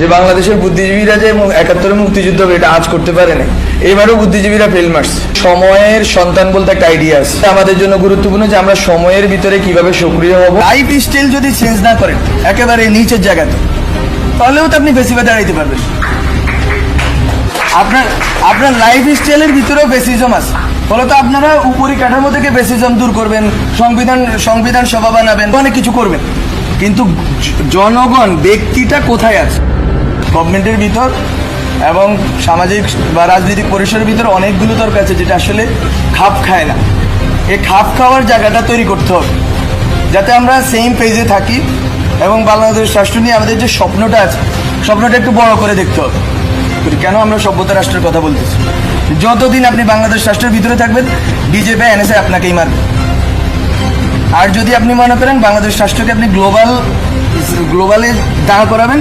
যে বাংলাদেশের বুদ্ধিজীবীরা যে ৭১ মুক্তিযুদ্ধ এটা আজ করতে পারে না, এবারও বুদ্ধিজীবীরা ফেল মারছে। সময়ের সন্তান বলতে একটা আইডিয়া আছে, আমাদের জন্য গুরুত্বপূর্ণ যে আমরা সময়ের ভিতরে কিভাবে সক্রিয় হব। লাইফ স্টাইল যদি চেঞ্জ না করেন একেবারে নিচের জায়গাতে, তাহলেও তো আপনি বেশিবার দাঁড়াইতে পারবেন। আপনার লাইফ স্টাইলের ভিতরেও বেসিজম আছে, ফলত আপনারা উপরি কাঠামো থেকে বেসিজম দূর করবেন, সংবিধান সভা বানাবেন, অনেক কিছু করবেন, কিন্তু জনগণ ব্যক্তিটা কোথায় আছে? গভর্নমেন্টের ভিতর এবং সামাজিক বা রাজনৈতিক পরিসরের ভিতর অনেকগুলো তর্ক আছে যেটা আসলে খাপ খায় না। এই খাপ খাওয়ার জায়গাটা তৈরি করতে হবে যাতে আমরা সেম পেজে থাকি এবং বাংলাদেশ রাষ্ট্র নিয়ে আমাদের যে স্বপ্নটা আছে স্বপ্নটা একটু বড় করে দেখতে হবে। কেন আমরা সভ্যতা রাষ্ট্রের কথা বলতেছি? যতদিন আপনি বাংলাদেশ রাষ্ট্রের ভিতরে থাকবেন বিজেপি এনএসএ আপনাকেই মারবে। আর যদি আপনি মনে করেন বাংলাদেশ রাষ্ট্রকে আপনি গ্লোবালে দাঁড় করাবেন,